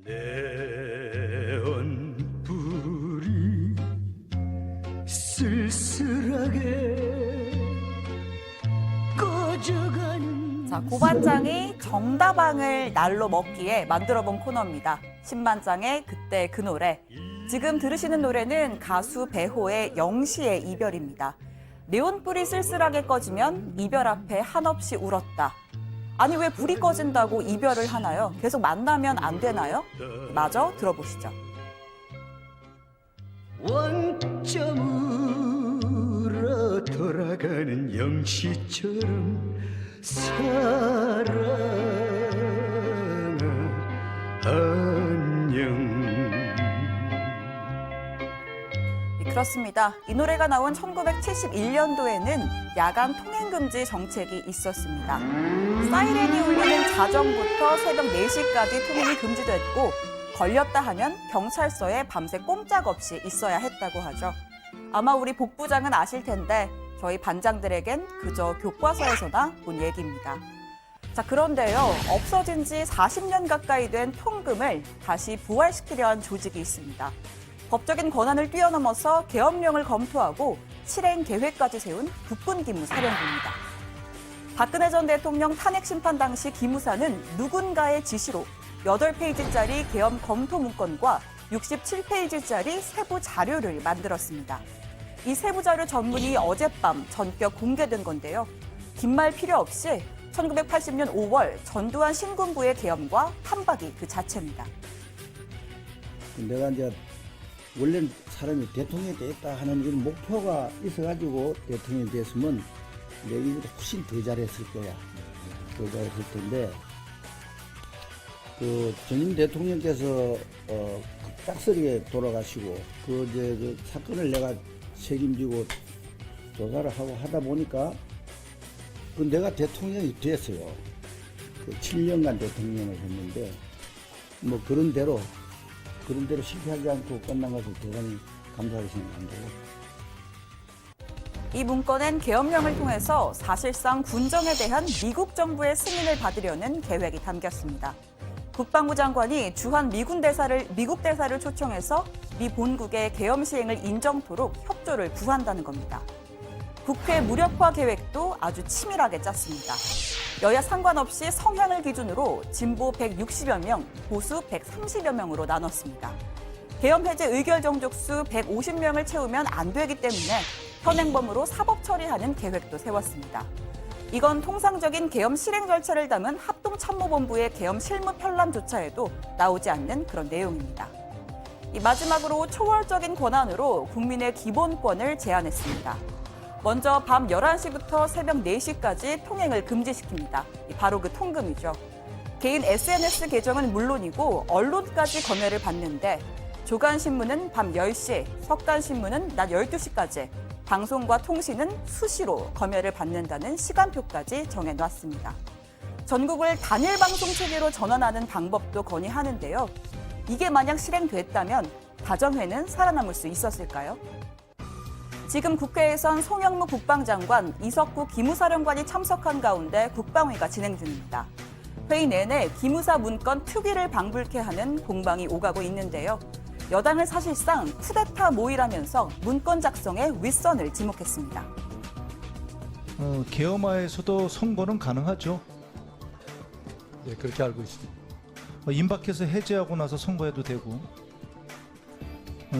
내온불이 쓸쓸하게 꺼져가는. 자, 고반장이 정다방을 날로 먹기에 만들어본 코너입니다. 신반장의 그때 그 노래. 지금 들으시는 노래는 가수 배호의 영시의 이별입니다. 네온불이 쓸쓸하게 꺼지면 이별 앞에 한없이 울었다. 아니 왜 불이 꺼진다고 이별을 하나요? 계속 만나면 안 되나요? 마저 들어보시죠. 원점으로 돌아가는 영시처럼 사랑아 안녕. 그렇습니다. 이 노래가 나온 1971년도에는 야간 통행금지 정책이 있었습니다. 사이렌이 울리는 자정부터 새벽 4시까지 통행이 금지됐고 걸렸다 하면 경찰서에 밤새 꼼짝없이 있어야 했다고 하죠. 아마 우리 복부장은 아실 텐데 저희 반장들에겐 그저 교과서에서나 본 얘기입니다. 자, 그런데요. 없어진 지 40년 가까이 된 통금을 다시 부활시키려 한 조직이 있습니다. 법적인 권한을 뛰어넘어서 계엄령을 검토하고 실행 계획까지 세운 국군기무사령부입니다. 박근혜 전 대통령 탄핵 심판 당시 기무사는 누군가의 지시로 8페이지짜리 계엄 검토 문건과 67페이지짜리 세부 자료를 만들었습니다. 이 세부 자료 전문이 어젯밤 전격 공개된 건데요. 긴 말 필요 없이 1980년 5월 전두환 신군부의 계엄과 판박이 그 자체입니다. 내가 이제 원래는 사람이 대통령이 됐다 하는 이런 목표가 있어가지고 대통령이 됐으면 내가 이보다 훨씬 더 잘했을 거야. 더 잘했을 텐데, 그 전임 대통령께서 갑작스레 돌아가시고 그 사건을 내가 책임지고 조사를 하고 하다 보니까 그 내가 대통령이 됐어요. 그 7년간 대통령을 했는데 뭐 그런 대로 실패하지 않고 끝난 것을 대단히 감사하게 생각합니다. 이 문건엔 계엄령을 통해서 사실상 군정에 대한 미국 정부의 승인을 받으려는 계획이 담겼습니다. 국방부 장관이 주한 미국 대사를 초청해서 미 본국의 계엄 시행을 인정토록 협조를 구한다는 겁니다. 국회 무력화 계획도 아주 치밀하게 짰습니다. 여야 상관없이 성향을 기준으로 진보 160여 명, 보수 130여 명으로 나눴습니다. 계엄 해제 의결 정족수 150명을 채우면 안 되기 때문에 현행범으로 사법 처리하는 계획도 세웠습니다. 이건 통상적인 계엄 실행 절차를 담은 합동참모본부의 계엄 실무 편람조차에도 나오지 않는 그런 내용입니다. 마지막으로 초월적인 권한으로 국민의 기본권을 제한했습니다. 먼저 밤 11시부터 새벽 4시까지 통행을 금지시킵니다. 바로 그 통금이죠. 개인 SNS 계정은 물론이고 언론까지 검열을 받는데 조간신문은 밤 10시, 석간신문은 낮 12시까지, 방송과 통신은 수시로 검열을 받는다는 시간표까지 정해놨습니다. 전국을 단일 방송 체계로 전환하는 방법도 건의하는데요. 이게 만약 실행됐다면 다정회는 살아남을 수 있었을까요? 지금 국회에선 송영무 국방장관, 이석구 기무사령관이 참석한 가운데 국방회가 진행 중입니다. 회의 내내 기무사 문건 투기를 방불케 하는 공방이 오가고 있는데요. 여당은 사실상 쿠데타 모의라면서 문건 작성에 윗선을 지목했습니다. 계엄하에서도 선거는 가능하죠. 네, 그렇게 알고 있습니다. 임박해서 해제하고 나서 선거해도 되고.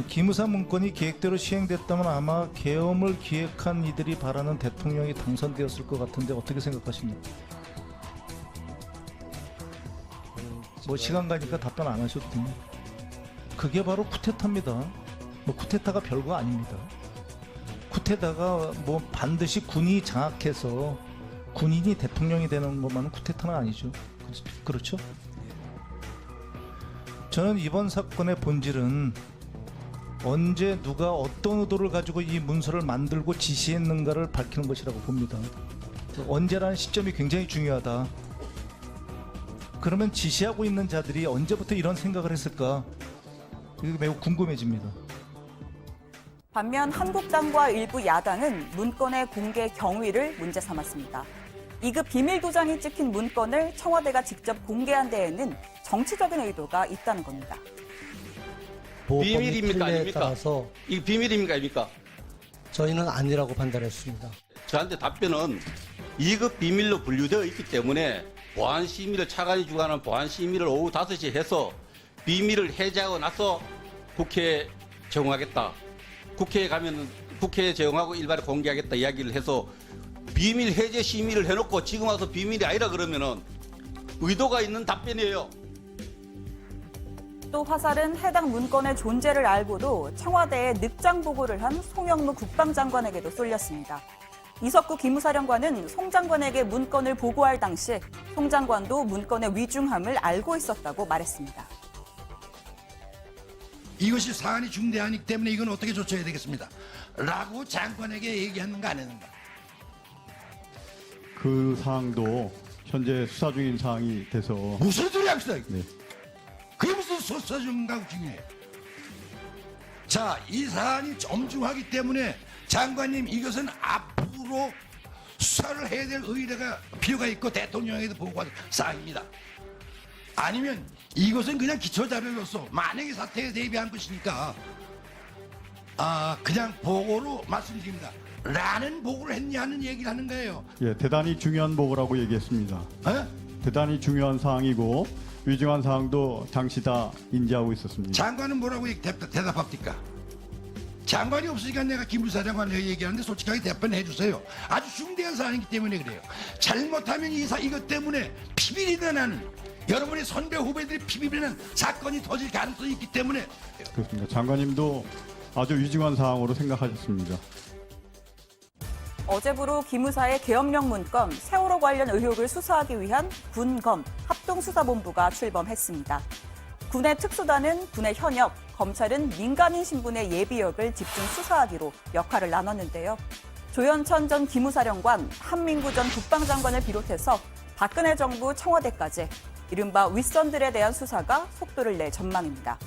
기무사 문건이 계획대로 시행됐다면 아마 계엄을 기획한 이들이 바라는 대통령이 당선되었을 것 같은데 어떻게 생각하십니까? 뭐 시간 가니까 답변 안 하셔도 됩니다. 그게 바로 쿠데타입니다. 뭐 쿠데타가 별거 아닙니다. 쿠데타가 뭐 반드시 군이 장악해서 군인이 대통령이 되는 것만은 쿠데타는 아니죠. 그렇죠? 저는 이번 사건의 본질은 언제 누가 어떤 의도를 가지고 이 문서를 만들고 지시했는가를 밝히는 것이라고 봅니다. 언제라는 시점이 굉장히 중요하다. 그러면 지시하고 있는 자들이 언제부터 이런 생각을 했을까? 이게 매우 궁금해집니다. 반면 한국당과 일부 야당은 문건의 공개 경위를 문제 삼았습니다. 2급 비밀 도장이 찍힌 문건을 청와대가 직접 공개한 데에는 정치적인 의도가 있다는 겁니다. 비밀입니까 틀에 아닙니까? 따라서 이게 비밀입니까 아닙니까? 저희는 아니라고 판단했습니다. 저한테 답변은 2급 비밀로 분류되어 있기 때문에 보안심의를 차관이 주관하는 보안심의를 오후 5시에 해서 비밀을 해제하고 나서 국회에 제공하겠다. 국회에 가면 국회에 제공하고 일반에 공개하겠다 이야기를 해서 비밀 해제 심의를 해놓고 지금 와서 비밀이 아니라 그러면은 의도가 있는 답변이에요. 또 화살은 해당 문건의 존재를 알고도 청와대에 늑장 보고를 한 송영무 국방장관에게도 쏠렸습니다. 이석구 기무사령관은 송 장관에게 문건을 보고할 당시 송 장관도 문건의 위중함을 알고 있었다고 말했습니다. 이것이 사안이 중대하기 때문에 이건 어떻게 조처해야 되겠습니다. 라고 장관에게 얘기했는가 안 했는가. 그 사항도 현재 수사 중인 사항이 돼서 무슨 소리 합시다. 네. 그게 무슨 수사 중인가 중요해요. 자, 이 사안이 엄중하기 때문에 장관님 이것은 앞으로 수사를 해야 될 의뢰가 필요가 있고 대통령에게도 보고할 사항입니다. 아니면 이것은 그냥 기초자료로서 만약에 사태에 대비한 것이니까 그냥 보고로 말씀드립니다. 라는 보고를 했냐는 얘기를 하는 거예요. 예, 대단히 중요한 보고라고 얘기했습니다. 어? 대단히 중요한 사항이고 위중한 사항도 당시 다 인지하고 있었습니다. 장관은 뭐라고 대답합니까? 장관이 없으니까 내가 기무사령관에게 얘기하는데 솔직하게 답변해 주세요. 아주 중대한 사안이기 때문에 그래요. 잘못하면 이것 때문에 피비린내 나는 여러분의 선배 후배들이 피비린내는 사건이 터질 가능성이 있기 때문에 그렇습니다. 장관님도 아주 위중한 사항으로 생각하셨습니다. 어제부로 기무사의 계엄령 문건 세월호 관련 의혹을 수사하기 위한 군검 합동수사본부가 출범했습니다. 군의 특수단은 군의 현역, 검찰은 민간인 신분의 예비역을 집중 수사하기로 역할을 나눴는데요. 조현천 전 기무사령관, 한민구 전 국방장관을 비롯해서 박근혜 정부 청와대까지 이른바 윗선들에 대한 수사가 속도를 낼 전망입니다.